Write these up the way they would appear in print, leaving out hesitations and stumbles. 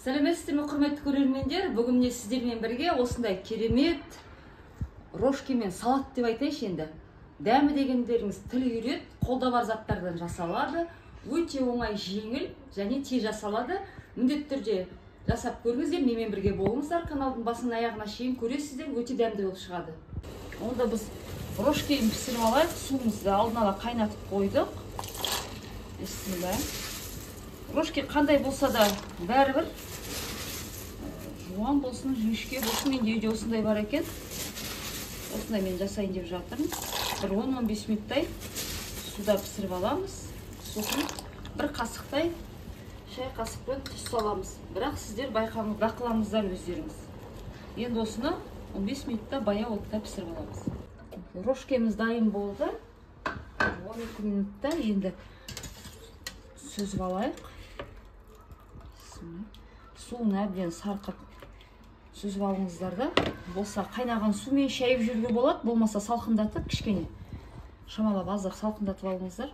Сәлеметсіздер ме, құрметті көрермендер? Бүгін міне сіздермен бірге осындай керемет рожки мен салат деп айтайыншы енді. Дәмі дегендеріңіз тіл үйрет, қолда бар заттардан жасалады, өте оңай, жеңіл және тез жасалады. Міндетті түрде жасап көріңіздер, менімен бірге болыңыздар. Каналдың басынан аяғына шейін көресіздер, өте дәмді болып шығады. Онда біз рожкиін пісіріп алайық. Суымызды алдын ала қайнатып қойдық. Бисмилла. Рожки қандай болса да бәрібір жуан болсын, жіңішке болсын, менде үйде осындай бар екен. Осындай мен жасайын деп жатырмын. Бір 10-15 минуттай суда пісіріп аламыз. Сосын бір қасықтай шай қасықпен тұз саламыз. Бірақ сіздер бақылаңыздар өздеріңіз. Енді осыны 15 минутта баяу отта пісіріп аламыз. Рожкеміз дайын болды. 12 минутта енді сүзіп алайық. Суын әбден сарқып сүзіп алыңыздар да. Болса қайнаған сумен шайып жүруге болады, болмаса салқындатып кішкене шамалап аздап салқындатып алыңыздар.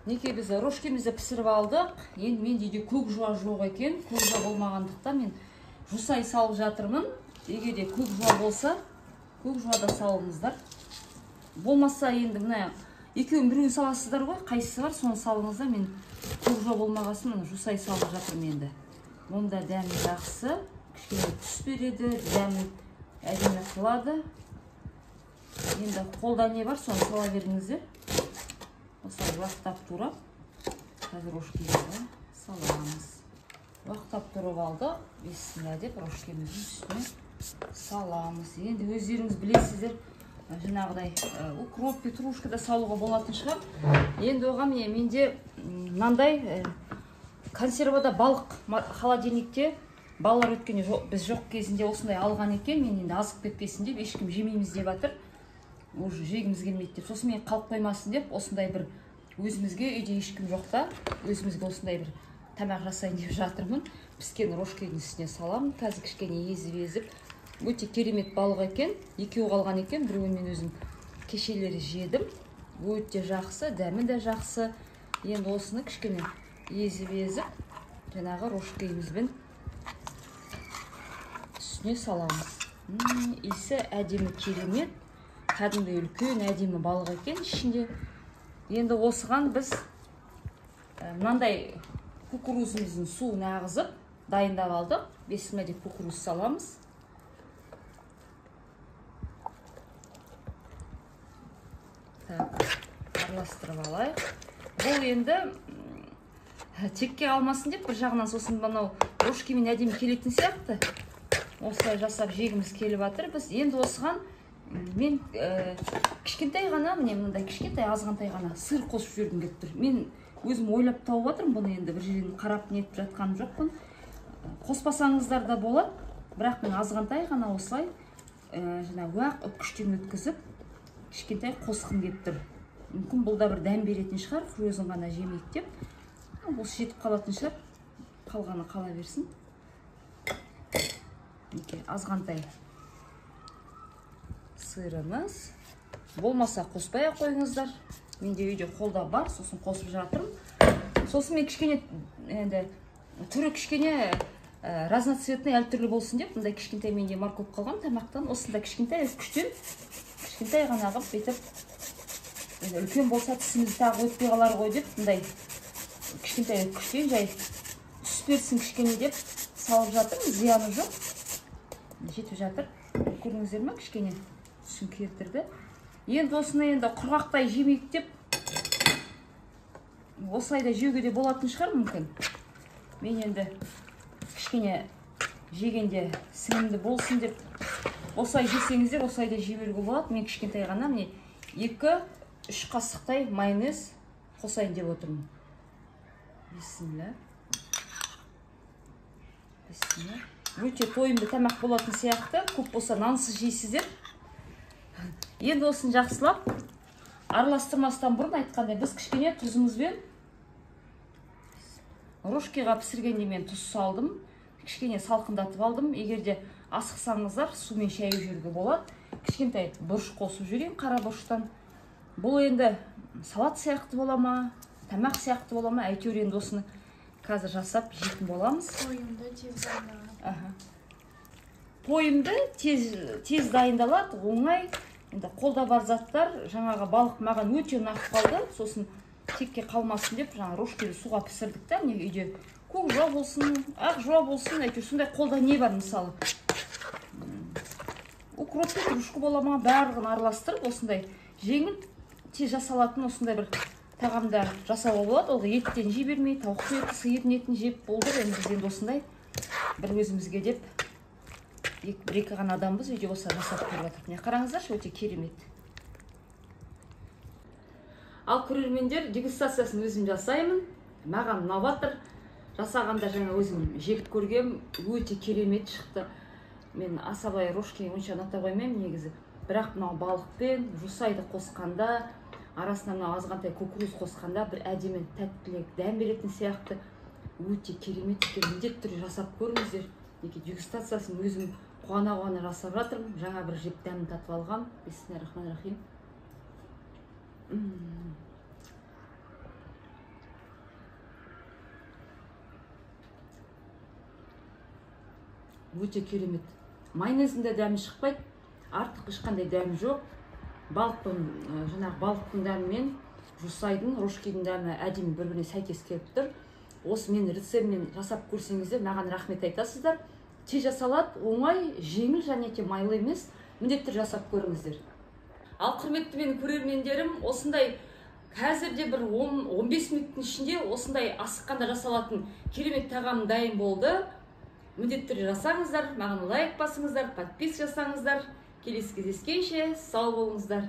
Неке біз рожкемізді пісіріп алдық. Енді менде де көк жуа жоқ екен. Көк жуа болмағандықтан мен жусай салып жатырмын. Егер де көк жуа болса, көк жуа да салыңыздар. Болмаса енді мына екеуін біреуін саласыздар ғой, қайсысы бар соны салыңыздар. Мен көк жуа болмағасын жусай салып жатырмын енді. Онда дәмі жақсы, кішкене түс береді, дәмі әдемі қылады. Енді қолда не бар, соны сала беріңіздер. Осылай уақтап тұрып, қазір рожкемізді саламыз. Уақтап тұрып алды, бисмилла деп рожкеміздің үстіне саламыз. Енді өздеріңіз білесіздер, жаңағыдай укроп, петрушка да салуға болатын шығар. Енді оған менде мынандай консервада балық холодильникте балалар өткенде біз жоқ кезінде осындай алған екен. Мен енді азық кетпесін деп, ешкім жемейміз деп жатыр. Уже жегіміз келмейді деп. Сосын мен қалып қоймасын деп, осындай бір өзімізге, үйде ешкім жоқта, өзімізге осындай бір тамақ жасайын деп жатырмын. Піскен рожкенің үстіне саламын. Қазір кішкене езіп. Өте керемет балық екен. Екеу қалған екен. Біреуін мен өзім кешелері жедім. Өте жақсы, дәмі де жақсы. Енді осыны кішкене езіп, жаңағы рожкемізбен үстіне саламыз. Иісі әдемі керемет. Кәдімгі үлкен әдемі балық екен ішінде. Енді осыған біз мынандай кукурузымыздың суын ағызып дайындап алдық. Бисмилла деп кукуруз саламыз. Араластырып алайық. Бұл енді текке қалмасын деп бір жағынан сосын мынау рожкемен әдемі келетін сияқты. Осылай жасап жегіміз келіп жатыр. Біз енді осыған мен кішкентай ғана, мынандай кішкентай азғантай ғана сыр қосып жүргім келіп тұр. Мен өзім ойлап тауып жатырмын, бұны енді бір жерден қарап нетіп жатқаным жоқпын. Қоспасаңыздар да болады, бірақ мен азғантай ғана осылай уақ үпкіштен өткізіп кішкентай қосқым келіп тұр. Мүмкін бұл да бір дәм беретін шығар, өзін ғана жемейік деп. Бұл жетіп қалатын шығар, қалғаны қала берсін. Азғантай сырымыз. Болмаса қоспай қойыңыздар. Менде үйде қолда бар, сосын қосып жатырмын. Сосын мен кішкене түрі кішкене разноцветный әртүрлі болсын деп, мындай кішкентай менде морковь қалған тамақтан, осында кішкентай күштен кішкентай ғана қып бетіп, үлкен болса тісімізді тағы өтпей қалар ғой деп, мындай кішкентай күштен жай түс берсін кішкене деп салып жатырмын. Зияны жоқ. Жетіп жатыр. Көрдіңіздер ме, кішкене түсін келтірді. Енді осыны енді құрғақтай жемейік деп, осылайда жеуге де болатын шығар мүмкін. Мен енді кішкене жегенде сіңімді болсын деп, осылай жесеңіздер, осылайда жеуге болады. Мен кішкентай ғана 2-3 қасықтай майонез қосайын деп отырмын. Бисмилла. Бисмилла. Өте тойымды тамақ болатын сияқты, көп болса нансыз жейсіздер. Енді осын жақсылап, араластырмастан бұрын айтқандай, біз кішкене тұзымызбен рожкиға пісіргенде мен тұз салдым, кішкене салқындатып алдым. Егерде асықсаңыздар, сумен шайып жүруге болады. Кішкентай бұрыш қосып жүрейін, қара бұрыштан. Бұл енді салат сияқты бола ма, тамақ сияқты бола ма, әйтеуір енді осыны қазір жасап жейтін боламыз. Тойымды тез дайындалады. Тойымды тез дайындалады, оңай. Енді қолда бар заттар, жаңағы балық маған өте ұнап қалды. Сосын текке қалмасын деп, жаңа рожкиді суға пісірдік та, міне үйде көк жуа болсын, ақ жуа болсын, әйтеуір сондай қолда не бар, мысалы укроп петрушка бола ма, барлығын араластырып, осындай жеңіл тез жасалатын осындай бір тағамда жасауға болады. Ол еттен жей бермей, тауық еті, сиырдың етін жеп болды. Енді біз енді осындай бір өзімізге деп бір-екі ғана адамбыз, үйде болса жасап көріп жатырмын. Міне қараңыздаршы, өте керемет. Ал көрермендер, дегустациясын өзім жасаймын. Маған ұнап жатыр. Жасағанда жаңа өзім жеп көргем, өте керемет шықты. Мен асабай рожки онша ұната қоймаймын негізі. Бірақ мынау балықпен жусайды қосқанда, арасына мынау азғантай кукуруз қосқанда бір әдемі тәттілік, дәм беретін сияқты. Өте керемет екен. Міндетті түрде жасап көріңіздер. Неге дегустациясын өзім қуана-қуана жасап жатырмын. Жаңа бір жеп дәмін татып алғам. Бисмиллахиррахманиррахим. Өте керемет. Майонезінде дәмі шықпайды. Артық ешқандай дәмі жоқ. Балықтың дәмі мен жусайдың, рожкидің дәмі әдемі бір-біріне сәйкес келіп тұр. Осы мен рецептімен жасап көрсеңіздер, маған рахмет айтасыздар. Тез жасалады, оңай, жеңіл және де майлы емес. Міндетті жасап көріңіздер. Ал құрметті менің көрермендерім, осындай қазірде бір 10-15 минуттың ішінде осындай асыққанда жасалатын керемет тағам дайын болды. Міндетті түрде жасаңыздар, маған лайк басыңыздар, подписка жасаңыздар. Келесі кездескенше сау болыңыздар.